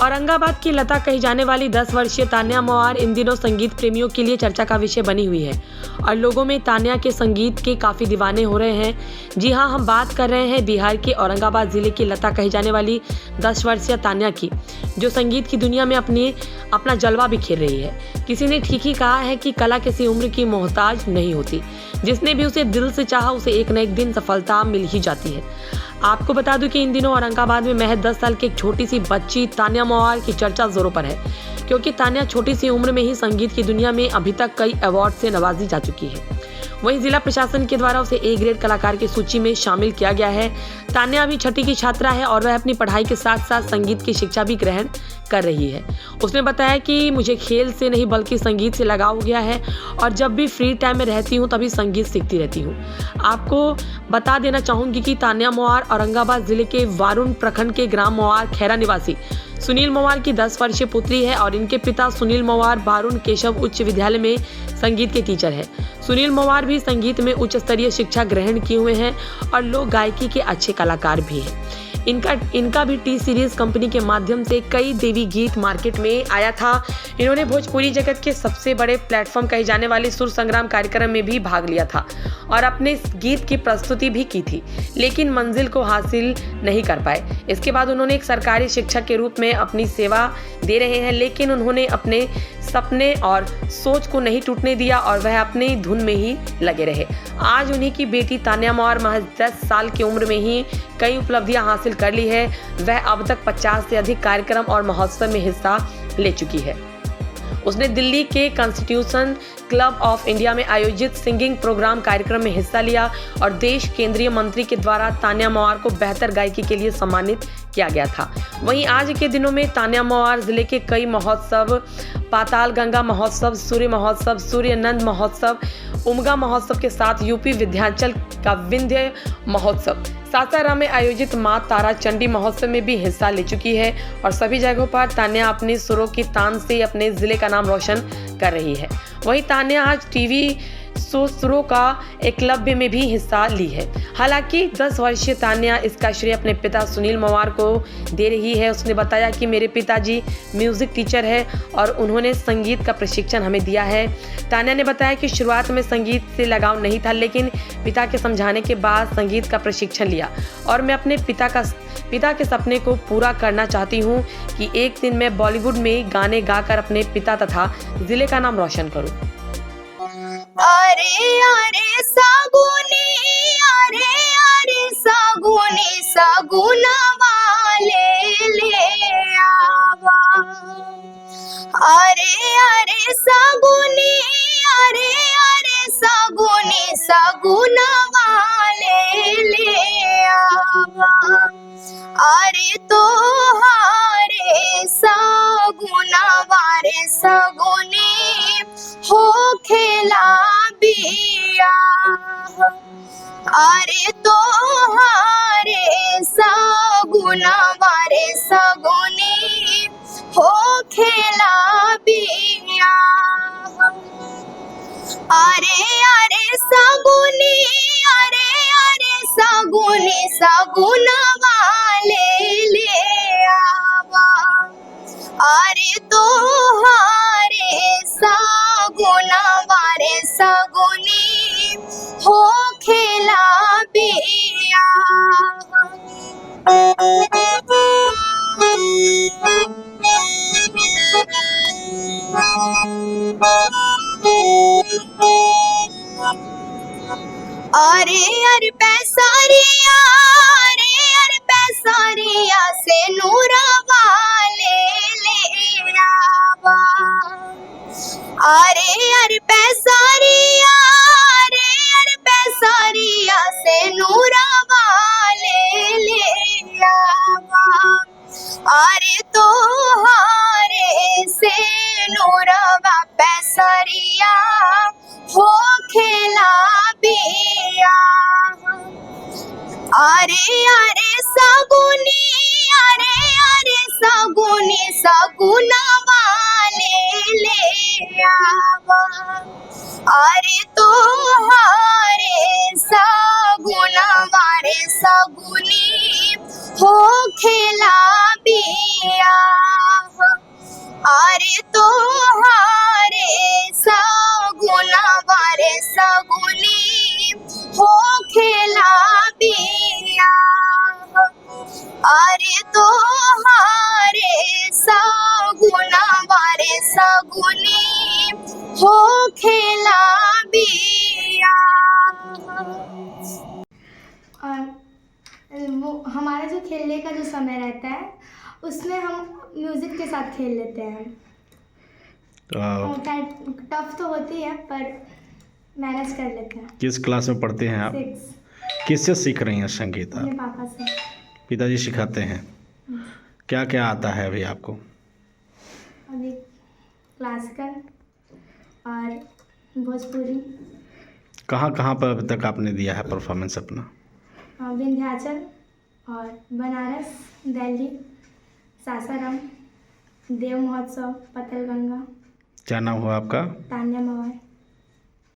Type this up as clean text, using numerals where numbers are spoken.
औरंगाबाद की लता कही जाने वाली 10 वर्षीय तान्या मवार इन दिनों संगीत प्रेमियों के लिए चर्चा का विषय बनी हुई है और लोगों में तान्या के संगीत के काफ़ी दीवाने हो रहे हैं। जी हां, हम बात कर रहे हैं बिहार के औरंगाबाद ज़िले की लता कही जाने वाली 10 वर्षीय तान्या की, जो संगीत की दुनिया में अपना जलवा बिखेर रही है। किसी ने ठीक ही कहा है कि कला किसी उम्र की मोहताज नहीं होती, जिसने भी उसे दिल से चाहा उसे एक न एक दिन सफलता मिल ही जाती है। आपको बता दूं कि इन दिनों औरंगाबाद में महज 10 साल की एक छोटी सी बच्ची तान्या मवार की चर्चा जोरों पर है, क्योंकि तान्या छोटी सी उम्र में ही संगीत की दुनिया में अभी तक कई अवार्ड से नवाजी जा चुकी है। वहीं जिला प्रशासन के द्वारा उसे ए ग्रेड कलाकार की सूची में शामिल किया गया है। तान्या अभी छठी की छात्रा है और वह अपनी पढ़ाई के साथ साथ संगीत की शिक्षा भी ग्रहण कर रही है। उसने बताया कि मुझे खेल से नहीं बल्कि संगीत से लगाव हो गया है और जब भी फ्री टाइम में रहती हूँ तभी संगीत सीखती रहती हूँ। आपको बता देना चाहूँगी कि तान्या मवार औरंगाबाद जिले के वारुण प्रखंड के ग्राम मवार खैरा निवासी सुनील मवार की 10 वर्षीय पुत्री है और इनके पिता सुनील मवार वारुण केशव उच्च विद्यालय में संगीत के टीचर है। सुनील मवार भी संगीत में उच्च स्तरीय शिक्षा ग्रहण किए हुए हैं और लोक गायकी के अच्छे कलाकार भी हैं। इनका भी टी सीरीज कंपनी के माध्यम से कई देवी गीत मार्केट में आया था। इन्होंने भोजपुरी जगत के सबसे बड़े प्लेटफॉर्म कहे जाने वाले सुर संग्राम कार्यक्रम में भी भाग लिया था और अपने गीत की प्रस्तुति भी की थी, लेकिन मंजिल को हासिल नहीं कर पाए। इसके बाद उन्होंने एक सरकारी शिक्षक के रूप में अपनी सेवा दे रहे हैं, लेकिन उन्होंने अपने सपने और सोच को नहीं टूटने दिया और वह अपनी धुन में ही लगे रहे। आज उन्हीं की बेटी तान्या मवार महज 10 साल की उम्र में ही कई उपलब्धियां हासिल कर ली है। वह अब तक 50 से अधिक कार्यक्रम और महोत्सव में हिस्सा ले चुकी है। उसने दिल्ली के कॉन्स्टिट्यूशन क्लब ऑफ इंडिया में आयोजित सिंगिंग प्रोग्राम कार्यक्रम में हिस्सा लिया और देश केंद्रीय मंत्री के द्वारा तान्या मवार को बेहतर गायकी के लिए सम्मानित किया गया था। वहीं आज के दिनों में तान्या मवार जिले के कई महोत्सव, पाताल गंगा महोत्सव, सूर्य महोत्सव, सूर्य नंद महोत्सव, उमगा महोत्सव के साथ यूपी विंध्याचल का विंध्य महोत्सव, सासाराम में आयोजित मां तारा चंडी महोत्सव में भी हिस्सा ले चुकी है और सभी जगहों पर तान्या अपने सुरों की तान से अपने जिले का नाम रोशन कर रही है। वहीं तान्या आज टीवी सुरों का एकलव्य में भी हिस्सा ली है। हालांकि 10 वर्षीय तान्या इसका श्रेय अपने पिता सुनील मवार को दे रही है। उसने बताया कि मेरे पिताजी म्यूजिक टीचर है और उन्होंने संगीत का प्रशिक्षण हमें दिया है। तान्या ने बताया कि शुरुआत में संगीत से लगाव नहीं था, लेकिन पिता के समझाने के बाद संगीत का प्रशिक्षण लिया और मैं अपने पिता के सपने को पूरा करना चाहती हूँ कि एक दिन मैं बॉलीवुड में गाने गाकर अपने पिता तथा जिले का नाम रोशन करूँ। अरे अरे सागुनी, अरे अरे सागुनी, सागुनवा ले आवा। अरे अरे सागुनी, अरे अरे सागुनी, सागुनवा ले आवा। अरे तोहारे सागुनवा रे सगुनी हो खेला बिया। अरे तोहारे सागुनवा रे सगुनी हो खेला बिया। अरे अरे सगुनी, अरे अरे सगुनी, सगुनवा ले आवा। अरे तोहारे सागुनवा रे सगुनी हो खेला बिया। अरे अरे पैसारिया, अरे अरे पैसारिया से नूरवा ले आवा। अरे अरे पैसारिया, अरे अरे पैसारिया से नूरवा ले आवा। अरे तोहारे से नूरवा पैसारिया हो खेला बिया। अरे अरे सगुनी, अरे अरे सगुनी, सगुनवा ले आवा। अरे तोहारे सगुनवा रे सगुनी हो खेला बिया। अरे तोहारे सगुनवा रे सगुनी हो खेला बिया अरे तोहारे सगुनवा रे सगुनी हो खेला बिया। और वो हमारा जो खेलने का जो समय रहता है उसमें हम म्यूज़िक के साथ खेल लेते हैं। टफ तो होती है पर मैनेज कर लेते हैं। किस क्लास में पढ़ते हैं आप? 6 किससे सीख रही हैं संगीत अपने आप? पापा से। पिताजी सिखाते हैं। क्या क्या आता है अभी आपको? अभी क्लासिकल और भोजपुरी। कहाँ कहाँ पर अभी तक आपने दिया है परफॉर्मेंस अपना? विंध्याचल और बनारस, दिल्ली, सासाराम, देव महोत्सव, पतलगंगा। क्या नाम हुआ आपका? तान्या मवार।